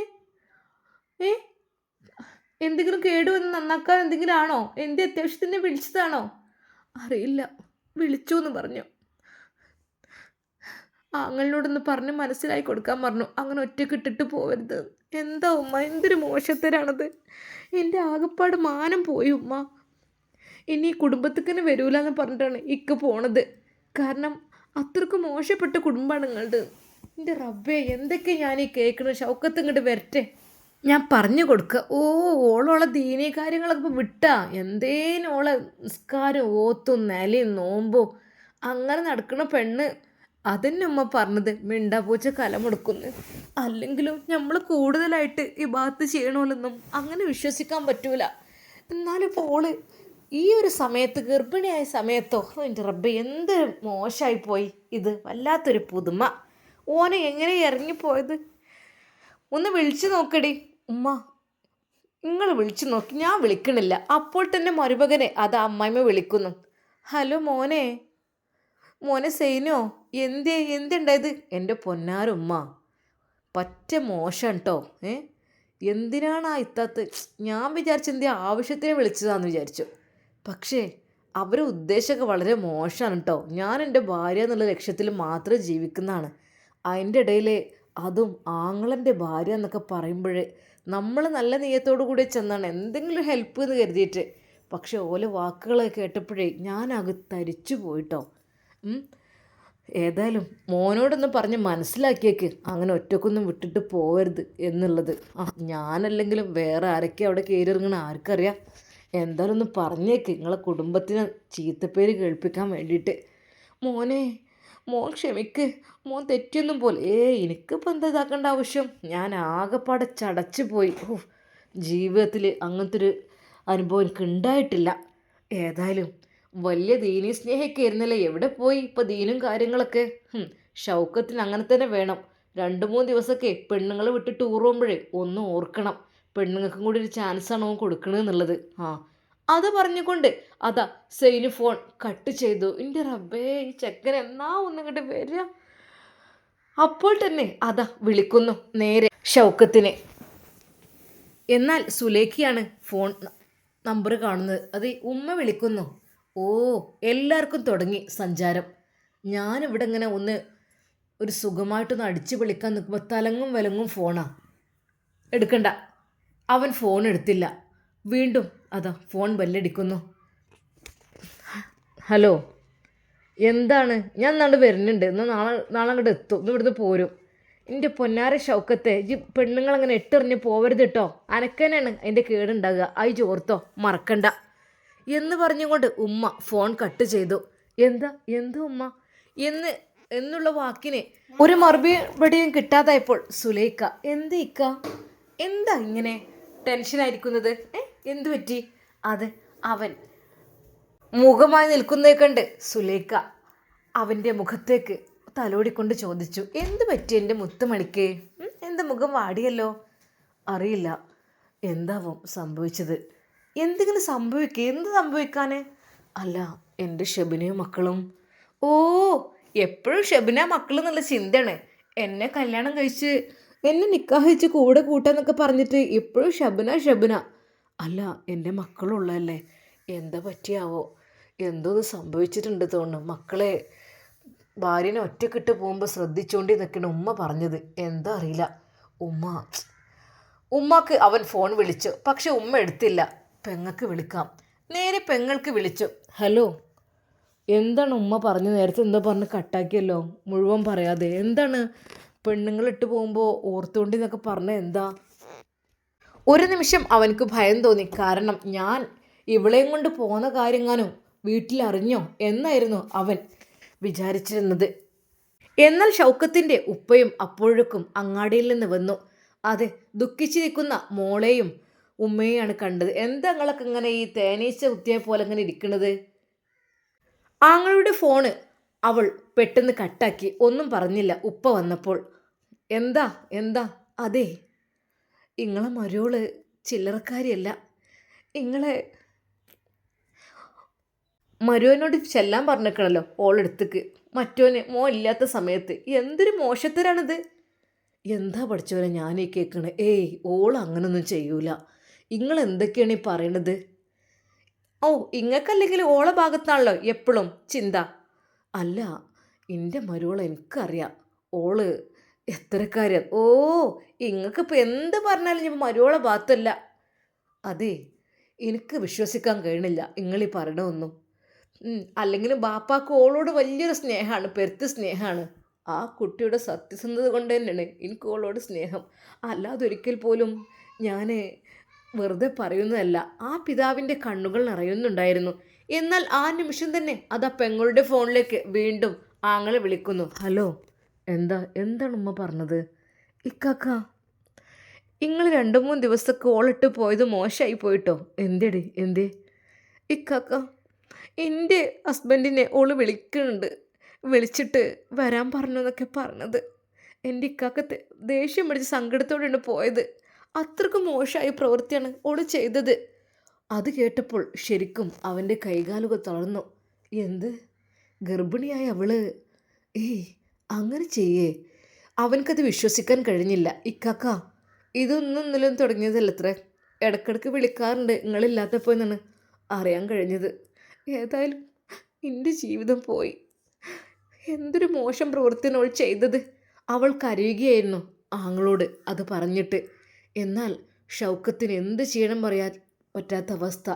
എന്തെങ്കിലും കേടുവന്ന് നന്നാക്കാൻ എന്തെങ്കിലും ആണോ? എന്ത് അത്യാവശ്യത്തിന് വിളിച്ചതാണോ? അറിയില്ല, വിളിച്ചു എന്ന് പറഞ്ഞു. ആങ്ങളിനോടൊന്ന് പറഞ്ഞ് മനസ്സിലാക്കി കൊടുക്കാൻ പറഞ്ഞു. അങ്ങനെ ഒറ്റയ്ക്ക് ഇട്ടിട്ട് പോവരുത്. എന്താ ഉമ്മ, എന്തൊരു മോശത്തരാണത്. എൻ്റെ ആകപ്പാട് മാനം പോയി ഉമ്മ. ഇനി കുടുംബത്തേക്ക് തന്നെ വരൂല എന്ന് പറഞ്ഞിട്ടാണ് ഇക്ക പോണത്. കാരണം അത്രക്ക് മോശപ്പെട്ട കുടുംബമാണ് നിങ്ങളുടെ. എൻ്റെ റബ്ബേ, എന്തൊക്കെ ഞാൻ ഈ കേൾക്കണ. ഷൗക്കത്ത് ഇങ്ങോട്ട് വരട്ടെ, ഞാൻ പറഞ്ഞു കൊടുക്കുക. ഓളോളെ ദീനീ കാര്യങ്ങളൊക്കെ ഇപ്പോൾ വിട്ടാ. എന്തേനോളെ നിസ്കാരം ഓത്തും നിലയും നോമ്പും അങ്ങനെ നടക്കണ പെണ്ണ്. അതന്നെ ഉമ്മ പറഞ്ഞത്, മിണ്ടാപ്പൂച്ച കലമെടുക്കുന്നു. അല്ലെങ്കിലും നമ്മൾ കൂടുതലായിട്ട് ഈ ഭാഗത്ത് ചെയ്യണമല്ലെന്നും അങ്ങനെ വിശ്വസിക്കാൻ പറ്റൂല. എന്നാലും ഓള് ഈ ഒരു സമയത്ത്, ഗർഭിണിയായ സമയത്തോ, എൻ്റെ റബ്ബേ, എന്ത് മോശമായിപ്പോയി ഇത്. വല്ലാത്തൊരു പുതുമ. ഓനെ എങ്ങനെ ഇറങ്ങിപ്പോയത്? ഒന്ന് വിളിച്ചു നോക്കടി ഉമ്മ. നിങ്ങൾ വിളിച്ചു നോക്കി, ഞാൻ വിളിക്കണില്ല. അപ്പോൾ തന്നെ മരുമകനെ അത് അമ്മായിമ്മ വിളിക്കുന്നു. ഹലോ മോനെ സൈനോ, എന്തുണ്ടായത്? എൻ്റെ പൊന്നാരുമ്മ, പറ്റ മോശം കേട്ടോ. എന്തിനാണ് ആ ഇത്താത്ത്? ഞാൻ വിചാരിച്ചു എന്തേ ആവശ്യത്തിന് വിളിച്ചതാണെന്ന് വിചാരിച്ചു. പക്ഷേ അവരുടെ ഉദ്ദേശമൊക്കെ വളരെ മോശമാണ് കേട്ടോ. ഞാൻ എൻ്റെ ഭാര്യ എന്നുള്ള ലക്ഷ്യത്തിൽ മാത്രം ജീവിക്കുന്നതാണ്. അതിൻ്റെ ഇടയിൽ അതും ആങ്ങളൻ്റെ ഭാര്യ എന്നൊക്കെ പറയുമ്പോഴേ നമ്മൾ നല്ല നെയ്യത്തോടു കൂടി ചെന്നാണ് എന്തെങ്കിലും ഹെൽപ്പ് എന്ന് കരുതിയിട്ട്. പക്ഷേ ഓലെ വാക്കുകളൊക്കെ കേട്ടപ്പോഴേ ഞാനകെ തരിച്ചു പോയിട്ടോ. ഏതായാലും മോനോടൊന്ന് പറഞ്ഞ് മനസ്സിലാക്കിയേക്ക് അങ്ങനെ ഒറ്റക്കൊന്നും വിട്ടിട്ട് പോകരുത് എന്നുള്ളത്. ഞാനല്ലെങ്കിലും വേറെ ആരൊക്കെ അവിടെ കയറിയിറങ്ങണ ആർക്കറിയാം. എന്തായാലും ഒന്ന് പറഞ്ഞേക്ക് നിങ്ങളെ കുടുംബത്തിന് ചീത്തപ്പേര് കേൾപ്പിക്കാൻ വേണ്ടിയിട്ട്. മോനെ, മോൻ ക്ഷമിക്ക്, മോൻ തെറ്റിയൊന്നും പോലെ എനിക്കിപ്പോൾ എന്താ ഇതാക്കേണ്ട ആവശ്യം. ഞാൻ ആകെപ്പാടെ ചടച്ചു പോയി. ജീവിതത്തിൽ അങ്ങനത്തെ ഒരു അനുഭവം എനിക്ക് ഉണ്ടായിട്ടില്ല. ഏതായാലും വലിയ ദീനീ സ്നേഹമൊക്കെ ആയിരുന്നല്ലേ, എവിടെ പോയി ഇപ്പോൾ ദീനും കാര്യങ്ങളൊക്കെ. ഷൗക്കത്തിന് അങ്ങനെ തന്നെ വേണം. 2-3 ദിവസമൊക്കെ പെണ്ണുങ്ങൾ വിട്ട് ടൂർ പോകുമ്പോഴേ ഒന്ന് ഓർക്കണം, പെണ്ണുങ്ങൾക്കും കൂടി ഒരു ചാൻസാണ് ഓൻ കൊടുക്കണമെന്നുള്ളത്. അത് പറഞ്ഞുകൊണ്ട് അതാ സെയിന് ഫോൺ കട്ട് ചെയ്തു. എൻ്റെ റബ്ബേ, ഈ ചെക്കൻ എന്നാ ഒന്നിങ്ങോട്ട് വരിക. അപ്പോൾ തന്നെ അതാ വിളിക്കുന്നു നേരെ ഷൗക്കത്തിനെ. എന്നാൽ സുലേഖയാണ് ഫോൺ നമ്പർ കാണുന്നത്. അത് ഉമ്മ വിളിക്കുന്നു. എല്ലാവർക്കും തുടങ്ങി സഞ്ചാരം. ഞാനിവിടെ ഇങ്ങനെ ഒരു സുഖമായിട്ടൊന്ന് അടിച്ചു വിളിക്കാൻ നിൽക്കുമ്പോൾ തലങ്ങും വിലങ്ങും ഫോണാ. എടുക്കണ്ട. അവൻ ഫോൺ എടുത്തില്ല. വീണ്ടും അതാ ഫോൺ ബെല്ലടിക്കുന്നു. ഹലോ, എന്താണ്? ഞാൻ നാളെ വരുന്നുണ്ട്, എന്നാൽ നാളെ അങ്ങോട്ട് എത്തും, ഇന്ന് ഇവിടുന്ന് പോരും. എൻ്റെ പൊന്നാര ഷൗക്കത്തെ, ഈ പെണ്ണുങ്ങളങ്ങനെ ഇട്ടെറിഞ്ഞ് പോവരുത് കേട്ടോ. അനക്കനാണ് അതിൻ്റെ കേടുണ്ടാകുക, അത് ചോർത്തോ, മറക്കണ്ട എന്ന് പറഞ്ഞുകൊണ്ട് ഉമ്മ ഫോൺ കട്ട് ചെയ്തു. എന്താ ഉമ്മ എന്നുള്ള വാക്കിന് ഒരു മറുപടിയും കിട്ടാതായപ്പോൾ സുലൈഖ, എന്താ ഇങ്ങനെ ടെൻഷനായിരിക്കുന്നത്? എന്തു പറ്റി? അത് അവൻ മുഖമായി നിൽക്കുന്നേ കണ്ട് സുലൈഖ അവൻ്റെ മുഖത്തേക്ക് തലോടിക്കൊണ്ട് ചോദിച്ചു, എന്ത് പറ്റി എൻ്റെ മുത്തുമണിക്ക്? എൻ്റെ മുഖം വാടിയല്ലോ. അറിയില്ല, എന്താവും സംഭവിച്ചത്. എന്തെങ്കിലും സംഭവിക്കുക? എന്ത് സംഭവിക്കാൻ? അല്ല, എൻ്റെ ഷെബിനയും മക്കളും. എപ്പോഴും ഷെബിന മക്കൾ എന്നുള്ള ചിന്തയാണ്. എന്നെ കല്യാണം കഴിച്ച് എന്നെ നിക്കാഹ് കഴിച്ച് കൂടെ കൂട്ടാന്നൊക്കെ പറഞ്ഞിട്ട് എപ്പോഴും ഷെബിന. അല്ല, എൻ്റെ മക്കളുള്ളതല്ലേ, എന്താ പറ്റിയാവോ? എന്തോ സംഭവിച്ചിട്ടുണ്ട് തോന്നുന്നു. മക്കളെ ഭാര്യനെ ഒറ്റക്കിട്ട് പോകുമ്പോൾ ശ്രദ്ധിച്ചുകൊണ്ടേ നിൽക്കണം ഉമ്മ പറഞ്ഞത്. എന്താ അറിയില്ല. ഉമ്മക്ക് അവൻ ഫോൺ വിളിച്ചു, പക്ഷെ ഉമ്മ എടുത്തില്ല. പെങ്ങൾക്ക് വിളിക്കാം. നേരെ പെങ്ങൾക്ക് വിളിച്ചു. ഹലോ, എന്താണ് ഉമ്മ പറഞ്ഞു? നേരത്തെ എന്തോ പറഞ്ഞ് കട്ടാക്കിയല്ലോ, മുഴുവൻ പറയാതെ. എന്താണ് പെണ്ണുങ്ങളിട്ട് പോകുമ്പോൾ ഓർത്തുകൊണ്ട് എന്നൊക്കെ പറഞ്ഞ എന്താ? ഒരു നിമിഷം അവനക്ക് ഭയം തോന്നി. കാരണം ഞാൻ ഇവളെയും കൊണ്ട് പോകുന്ന കാര്യങ്ങാനും വീട്ടിലറിഞ്ഞോ എന്നായിരുന്നു അവൻ വിചാരിച്ചിരുന്നത്. എന്നാൽ ഷൗക്കത്തിൻ്റെ ഉപ്പയും അപ്പോഴേക്കും അങ്ങാടിയിൽ നിന്ന് വന്നു. അതെ, ദുഃഖിച്ചിരിക്കുന്ന മോളെയും ഉമ്മയെയാണ് കണ്ടത്. എന്താ നിങ്ങളൊക്കെ ഇങ്ങനെ ഈ തേനീച്ച കുത്തിയെ പോലെ ഇങ്ങനെ ഇരിക്കണത്? ആങ്ങളുടെ ഫോണ് അവൾ പെട്ടെന്ന് കട്ടാക്കി. ഒന്നും പറഞ്ഞില്ല ഉപ്പ വന്നപ്പോൾ. എന്താ? അതെ, ഇങ്ങളെ മരോള് ചില്ലറക്കാരിയല്ല. ഇങ്ങളെ മരുവനോട് ചെല്ലാൻ പറഞ്ഞിരിക്കണല്ലോ ഓളെടുത്തേക്ക്. മറ്റോന് ഇല്ലാത്ത സമയത്ത് എന്തൊരു മോശത്തരാണിത്. എന്താ പഠിച്ചവനെ ഞാനീ കേൾക്കണേ? ഓൾ അങ്ങനൊന്നും ചെയ്യൂല. നിങ്ങൾ എന്തൊക്കെയാണ് ഈ പറയണത്? ഇങ്ങക്കല്ലെങ്കിൽ ഓളെ ഭാഗത്താണല്ലോ എപ്പോഴും ചിന്ത. അല്ല, എൻ്റെ മരുവൾ എനിക്കറിയാം, ഓള് എത്രക്കാരിയാ. ഇങ്ങക്കിപ്പോൾ എന്ത് പറഞ്ഞാലും ഞാൻ മരുവളെ ഭാഗത്തല്ല. അതെ, എനിക്ക് വിശ്വസിക്കാൻ കഴിയണില്ല നിങ്ങളീ പറയണമൊന്നും. അല്ലെങ്കിലും ബാപ്പാക്ക് ഓളോട് വലിയൊരു സ്നേഹമാണ്, പെരുത്ത് സ്നേഹമാണ്. ആ കുട്ടിയുടെ സത്യസന്ധത കൊണ്ട് തന്നെയാണ് എനിക്ക് ഓളോട് സ്നേഹം. അല്ലാതെ ഒരിക്കൽ പോലും ഞാൻ വെറുതെ പറയുന്നതല്ല. ആ പിതാവിൻ്റെ കണ്ണുകൾ നിറയുന്നുണ്ടായിരുന്നു. എന്നാൽ ആ നിമിഷം തന്നെ അതാ പെങ്ങളുടെ ഫോണിലേക്ക് വീണ്ടും ആങ്ങളെ വിളിക്കുന്നു. ഹലോ, എന്താണ് ഉമ്മ പറഞ്ഞത്? ഇക്കാക്ക, നിങ്ങൾ 2-3 ദിവസമൊക്കെ ഓളിട്ട് പോയത് മോശമായി പോയിട്ടോ. എന്തേ? ഇക്കാക്ക, എൻ്റെ ഹസ്ബൻഡിനെ ഓള് വിളിക്കുന്നുണ്ട്. വിളിച്ചിട്ട് വരാൻ പറഞ്ഞു എന്നൊക്കെ പറഞ്ഞത്. എൻ്റെ ഇക്കാക്ക ദേഷ്യം പിടിച്ച് സങ്കടത്തോടെയാണ് പോയത്. അത്രയ്ക്ക് മോശമായ പ്രവൃത്തിയാണ് ഓള് ചെയ്തത്. അത് കേട്ടപ്പോൾ ശരിക്കും അവൻ്റെ കൈകാലുകൾ തളർന്നു. എന്ത്? ഗർഭിണിയായ അവള്? അങ്ങനെ ചെയ്യേ? അവനക്കത് വിശ്വസിക്കാൻ കഴിഞ്ഞില്ല. ഇക്കാക്ക, ഇതൊന്നും തുടങ്ങിയതല്ലത്രേ. ഇടയ്ക്കിടയ്ക്ക് വിളിക്കാറുണ്ട് നിങ്ങളില്ലാത്തപ്പോൾ എന്നാണ് അറിയാൻ കഴിഞ്ഞത്. ഏതായാലും എൻ്റെ ജീവിതം പോയി. എന്തൊരു മോശം പ്രവൃത്തിയാണ് അവൾ ചെയ്തത്. അവൾ കരയുകയായിരുന്നു ആങ്ങളോട് അത് പറഞ്ഞിട്ട്. എന്നാൽ ഷൗക്കത്തിന് എന്ത് ചെയ്യണം പറയാൻ പറ്റാത്ത അവസ്ഥ.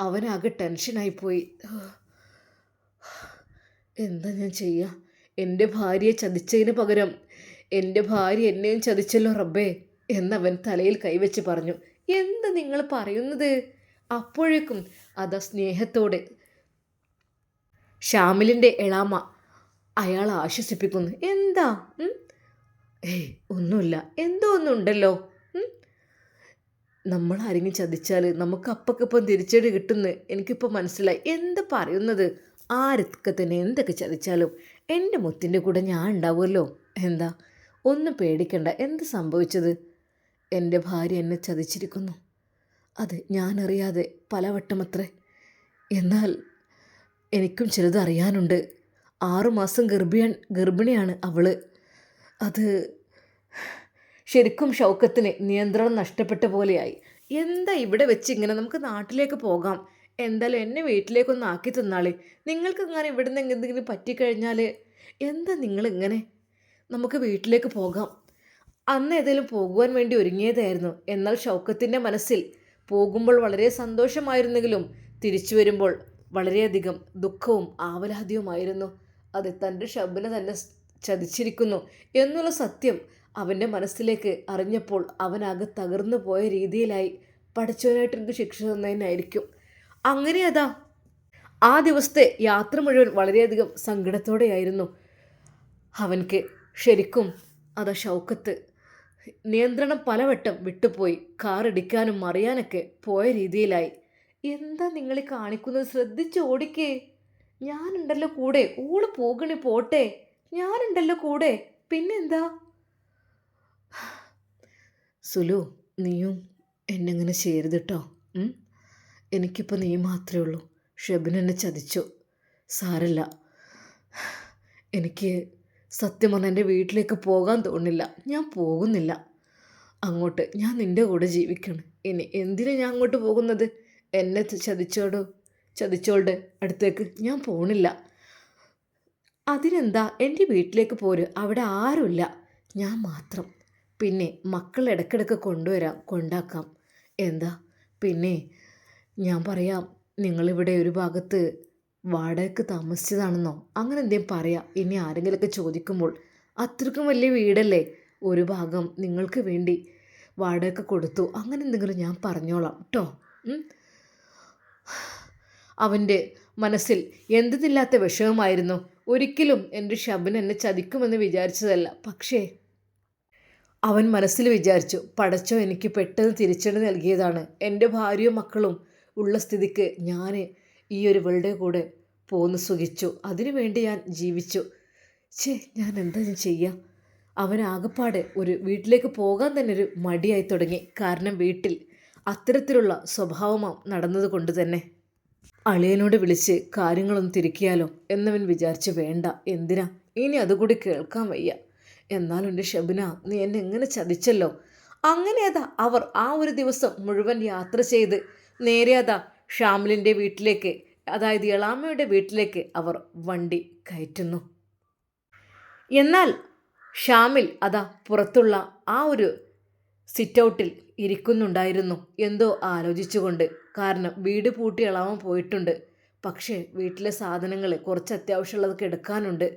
അവനാകെ ടെൻഷനായിപ്പോയി. എന്താ ഞാൻ ചെയ്യുക? എൻ്റെ ഭാര്യയെ ചതിച്ചതിന് പകരം എൻ്റെ ഭാര്യ എന്നെയും ചതിച്ചല്ലോ റബ്ബേ എന്നവൻ തലയിൽ കൈവച്ച് പറഞ്ഞു. എന്താ നിങ്ങൾ പറയുന്നത്? അപ്പോഴേക്കും അതാ സ്നേഹത്തോടെ ഷാമിലിൻ്റെ എളാമ അയാൾ ആശ്വസിപ്പിക്കുന്നു. എന്താ? ഏയ് ഒന്നുമില്ല, എന്തോ ഒന്നുണ്ടല്ലോ. നമ്മൾ ആരെങ്കിലും ചതിച്ചാൽ നമുക്ക് അപ്പക്കിപ്പം തിരിച്ചടി കിട്ടുമെന്ന് എനിക്കിപ്പോൾ മനസ്സിലായി. എന്താ പറയുന്നത്? ആരൊക്കെ തന്നെ എന്തൊക്കെ ചതിച്ചാലും എൻ്റെ മുത്തിൻ്റെ കൂടെ ഞാൻ ഉണ്ടാവുമല്ലോ. എന്താ, ഒന്നും പേടിക്കണ്ട. എന്ത് സംഭവിച്ചത്? എൻ്റെ ഭാര്യ എന്നെ ചതിച്ചിരിക്കുന്നു. അത് ഞാനറിയാതെ പലവട്ടമത്രേ. എന്നാൽ എനിക്കും ചിലത് അറിയാനുണ്ട്. 6 മാസം ഗർഭിണിയാണ് അവൾ. അത് ശരിക്കും ഷൗക്കത്തിന് നിയന്ത്രണം നഷ്ടപ്പെട്ട പോലെയായി. എന്താ ഇവിടെ വെച്ച് ഇങ്ങനെ? നമുക്ക് നാട്ടിലേക്ക് പോകാം. എന്തായാലും എന്നെ വീട്ടിലേക്കൊന്ന് ആക്കി തന്നാളേ. നിങ്ങൾക്ക് ഇങ്ങനെ ഇവിടെ നിന്ന് എന്തെങ്കിലും പറ്റിക്കഴിഞ്ഞാൽ എന്താ നിങ്ങളിങ്ങനെ? നമുക്ക് വീട്ടിലേക്ക് പോകാം. അന്ന് ഏതായാലും പോകുവാൻ വേണ്ടി ഒരുങ്ങിയതായിരുന്നു. എന്നാൽ ഷൗക്കത്തിൻ്റെ മനസ്സിൽ പോകുമ്പോൾ വളരെ സന്തോഷമായിരുന്നെങ്കിലും തിരിച്ചു വരുമ്പോൾ വളരെയധികം ദുഃഖവും ആവലാതിയുമായിരുന്നു. അത് തൻ്റെ ഷബ്ബിനെ തന്നെ ചതിച്ചിരിക്കുന്നു എന്നുള്ള സത്യം അവൻ്റെ മനസ്സിലേക്ക് അറിഞ്ഞപ്പോൾ അവനാകെ തകർന്നു പോയ രീതിയിലായി. പഠിച്ചവനായിട്ട് എനിക്ക് ശിക്ഷ തന്നതിനായിരിക്കും. അങ്ങനെ അതാ ആ ദിവസത്തെ യാത്ര മുഴുവൻ വളരെയധികം സങ്കടത്തോടെയായിരുന്നു അവൻക്ക്. ശരിക്കും അതാ ഷൗക്കത്ത് നിയന്ത്രണം പലവട്ടം വിട്ടുപോയി. കാറിടിക്കാനും മറിയാനൊക്കെ പോയ രീതിയിലായി. എന്താ നിങ്ങൾ കാണിക്കുന്നത്? ശ്രദ്ധിച്ച് ഓടിക്കേ. ഞാനുണ്ടല്ലോ കൂടെ. ഓള് പോകണേ പോട്ടെ, ഞാനുണ്ടല്ലോ കൂടെ. പിന്നെന്താ? സുലു, നീയും എന്നെങ്ങനെ ചെയ്യരുത് കേട്ടോ. എനിക്കിപ്പോൾ നീ മാത്രമേ ഉള്ളൂ. ഷെബിൻ എന്നെ ചതിച്ചു. സാരല്ല. എനിക്ക് സത്യം പറഞ്ഞാൽ എൻ്റെ വീട്ടിലേക്ക് പോകാൻ തോന്നില്ല. ഞാൻ പോകുന്നില്ല അങ്ങോട്ട്. ഞാൻ നിൻ്റെ കൂടെ ജീവിക്കണം. ഇനി എന്തിനാണ് ഞാൻ അങ്ങോട്ട് പോകുന്നത്? എന്നെ ചതിച്ചോളുടെ അടുത്തേക്ക് ഞാൻ പോണില്ല. അതിനെന്താ? എൻ്റെ വീട്ടിലേക്ക് പോര്. അവിടെ ആരുമില്ല, ഞാൻ മാത്രം. പിന്നെ മക്കൾ ഇടയ്ക്കിടയ്ക്ക് കൊണ്ടാക്കാം. എന്താ? പിന്നെ ഞാൻ പറയാം, നിങ്ങളിവിടെ ഒരു ഭാഗത്ത് വാടകയ്ക്ക് താമസിച്ചതാണെന്നോ അങ്ങനെ എന്തെങ്കിലും പറയാം. ഇനി ആരെങ്കിലുമൊക്കെ ചോദിക്കുമ്പോൾ അത്രയ്ക്കും വലിയ വീടല്ലേ, ഒരു ഭാഗം നിങ്ങൾക്ക് വേണ്ടി വാടകയ്ക്ക് കൊടുത്തു, അങ്ങനെ എന്തെങ്കിലും ഞാൻ പറഞ്ഞോളാം കേട്ടോ. അവൻ്റെ മനസ്സിൽ എന്തെന്നില്ലാത്ത വിഷമമായിരുന്നു. ഒരിക്കലും എൻ്റെ ഷബിൻ എന്നെ ചതിക്കുമെന്ന് വിചാരിച്ചതല്ല. പക്ഷേ അവൻ മനസ്സിൽ വിചാരിച്ചു, പടച്ചോ എനിക്ക് പെട്ടെന്ന് തിരിച്ചടി നൽകിയതാണ്. എൻ്റെ ഭാര്യയും മക്കളും ഉള്ള സ്ഥിതിക്ക് ഞാൻ ഈ ഒരു ഇവളുടെ കൂടെ പോന്ന് സുഖിച്ചു. അതിനു വേണ്ടി ഞാൻ ജീവിച്ചു. ഞാൻ എന്താ ചെയ്യുക? അവനാകപ്പാടെ ഒരു വീട്ടിലേക്ക് പോകാൻ തന്നെ ഒരു മടിയായി തുടങ്ങി. കാരണം വീട്ടിൽ അത്തരത്തിലുള്ള സ്വഭാവം നടന്നത് കൊണ്ട് തന്നെ. അളിയനോട് വിളിച്ച് കാര്യങ്ങളൊന്ന് തിരിക്കിയാലോ എന്നവൻ വിചാരിച്ച്, വേണ്ട, എന്തിനാ ഇനി അതുകൂടി കേൾക്കാൻ വയ്യ. എന്നാലും എൻ്റെ ഷബിന, നീ എന്നെ എങ്ങനെ ചതിച്ചല്ലോ. അങ്ങനെ അതാ അവർ ആ ഒരു ദിവസം മുഴുവൻ യാത്ര ചെയ്ത് നേരെ അതാ ഷാമിലിൻ്റെ വീട്ടിലേക്ക്, അതായത് എളാമയുടെ വീട്ടിലേക്ക് അവർ വണ്ടി കയറ്റുന്നു. എന്നാൽ ഷാമിൽ അതാ പുറത്തുള്ള ആ ഒരു സിറ്റ് ഔട്ടിൽ ഇരിക്കുന്നുണ്ടായിരുന്നു, എന്തോ ആലോചിച്ചുകൊണ്ട്. കാരണം വീട് പൂട്ടി എളാമ പോയിട്ടുണ്ട്. പക്ഷേ വീട്ടിലെ സാധനങ്ങൾ കുറച്ച് അത്യാവശ്യമുള്ളതൊക്കെ എടുക്കാനുണ്ട്.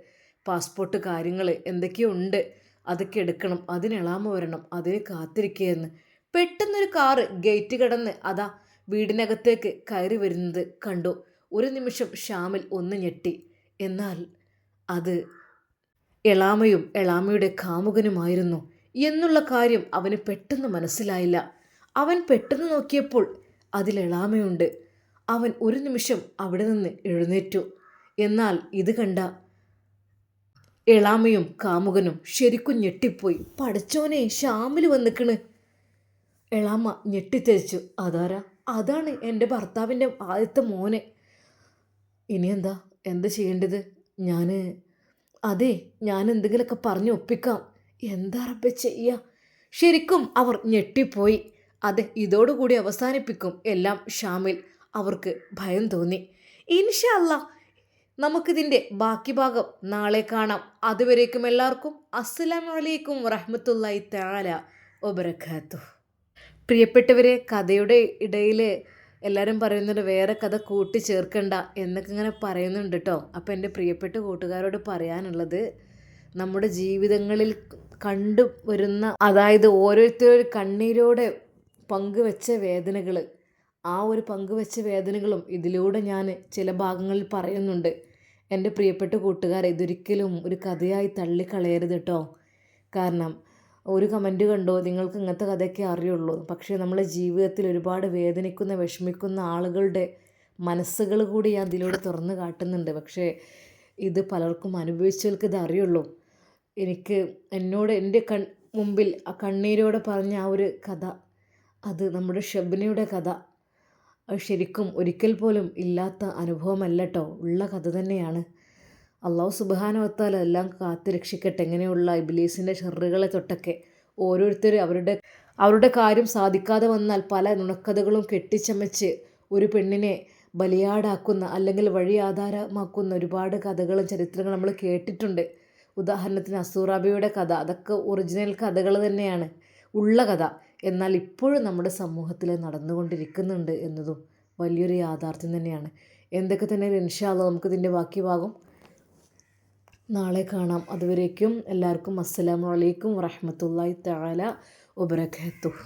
പാസ്പോർട്ട് കാര്യങ്ങൾ എന്തൊക്കെയോ ഉണ്ട്, അതൊക്കെ എടുക്കണം. അതിന് എളാമ വരണം, അതിന് കാത്തിരിക്കുകയെന്ന്. പെട്ടെന്നൊരു കാറ് ഗേറ്റ് കടന്ന് അതാ വീടിനകത്തേക്ക് കയറി വരുന്നത് കണ്ടു. ഒരു നിമിഷം ഷാമിൽ ഒന്ന് ഞെട്ടി. എന്നാൽ അത് എളാമയും എളാമയുടെ കാമുകനുമായിരുന്നു എന്നുള്ള കാര്യം അവന് പെട്ടെന്ന് മനസ്സിലായില്ല. അവൻ പെട്ടെന്ന് നോക്കിയപ്പോൾ അതിൽ എളാമയുണ്ട്. അവൻ ഒരു നിമിഷം അവിടെ നിന്ന് എഴുന്നേറ്റു. എന്നാൽ ഇത് കണ്ട എളാമയും കാമുകനും ശരിക്കും ഞെട്ടിപ്പോയി. പടച്ചോനെ, ഷാമിൽ വന്നിക്കണ്. എളാമ ഞെട്ടിത്തെറിച്ചു. അതാരാ? അതാണ് എൻ്റെ ഭർത്താവിൻ്റെ ആദ്യത്തെ മോനെ. ഇനി എന്താ ചെയ്യേണ്ടത്? അതെ, ഞാൻ എന്തെങ്കിലുമൊക്കെ പറഞ്ഞ് ഒപ്പിക്കാം. എന്താ റബ്ബേ ചെയ്യുക? ശരിക്കും അവർ ഞെട്ടിപ്പോയി. അതെ, ഇതോടുകൂടി അവസാനിപ്പിക്കും എല്ലാം ഷാമിൽ. അവർക്ക് ഭയം തോന്നി. ഇൻഷാ അല്ലാ നമുക്കിതിൻ്റെ ബാക്കി ഭാഗം നാളെ കാണാം. അതുവരേക്കും എല്ലാവർക്കും അസ്സലാമു അലൈക്കും വറഹ്മത്തുള്ളാഹി തആല വബറകാതുഹു. പ്രിയപ്പെട്ടവരെ, കഥയുടെ ഇടയിൽ എല്ലാവരും പറയുന്നുണ്ട് വേറെ കഥ കൂട്ടിച്ചേർക്കണ്ട എന്നൊക്കെ ഇങ്ങനെ പറയുന്നുണ്ട് കേട്ടോ. അപ്പോൾ എൻ്റെ പ്രിയപ്പെട്ട കൂട്ടുകാരോട് പറയാനുള്ളത്, നമ്മുടെ ജീവിതങ്ങളിൽ കണ്ടു വരുന്ന, അതായത് ഓരോരുത്തരും കണ്ണീരോടെ പങ്കുവെച്ച വേദനകൾ, ആ ഒരു പങ്കുവെച്ച വേദനകളും ഇതിലൂടെ ഞാൻ ചില ഭാഗങ്ങളിൽ പറയുന്നുണ്ട്. എൻ്റെ പ്രിയപ്പെട്ട കൂട്ടുകാരെ, ഇതൊരിക്കലും ഒരു കഥയായി തള്ളിക്കളയരുത് കേട്ടോ. കാരണം ഒരു കമൻറ്റ് കണ്ടോ നിങ്ങൾക്ക് ഇങ്ങനത്തെ കഥയൊക്കെ അറിയുള്ളൂ, പക്ഷേ നമ്മളെ ജീവിതത്തിൽ ഒരുപാട് വേദനിക്കുന്ന വിഷമിക്കുന്ന ആളുകളുടെ മനസ്സുകൾ കൂടി ഞാൻ ഇതിലൂടെ തുറന്ന് കാട്ടുന്നുണ്ട്. പക്ഷേ ഇത് പലർക്കും അനുഭവിച്ചവർക്ക് ഇത് അറിയുള്ളൂ. എന്നോട് എൻ്റെ മുമ്പിൽ ആ കണ്ണീരോടെ പറഞ്ഞ ആ ഒരു കഥ, അത് നമ്മുടെ ഷബ്നയുടെ കഥ. അത് ശരിക്കും ഒരിക്കൽ പോലും ഇല്ലാത്ത അനുഭവമല്ല കേട്ടോ, ഉള്ള കഥ തന്നെയാണ്. അള്ളാഹു സുബ്ഹാനഹു വ തആല എല്ലാം കാത്ത് രക്ഷിക്കട്ടെ. ഇങ്ങനെയുള്ള ഇബ്ലീസിൻ്റെ ഷർറുകളെ തൊട്ടൊക്കെ ഓരോരുത്തരും അവരുടെ കാര്യം സാധിക്കാതെ വന്നാൽ പല നുണക്കഥകളും കെട്ടിച്ചമച്ച് ഒരു പെണ്ണിനെ ബലിയാടാക്കുന്ന അല്ലെങ്കിൽ വഴി ആധാരമാക്കുന്ന ഒരുപാട് കഥകളും ചരിത്രങ്ങളും നമ്മൾ കേട്ടിട്ടുണ്ട്. ഉദാഹരണത്തിന് അസൂറാബിയുടെ കഥ, അതൊക്കെ ഒറിജിനൽ കഥകൾ തന്നെയാണ്, ഉള്ള കഥ. എന്നാൽ ഇപ്പോഴും നമ്മുടെ സമൂഹത്തിൽ നടന്നുകൊണ്ടിരിക്കുന്നുണ്ട് എന്നതും വലിയൊരു യാഥാർത്ഥ്യം തന്നെയാണ്. എന്തൊക്കെ തന്നെ ഇൻഷാ അല്ലാഹ് നമുക്കിതിൻ്റെ ബാക്കി ഭാഗം നാളെ കാണാം. അതുവരേക്കും എല്ലാവർക്കും അസ്സലാമു അലൈക്കും വറഹ്മത്തുള്ളാഹി തആല വബറകാതുഹു.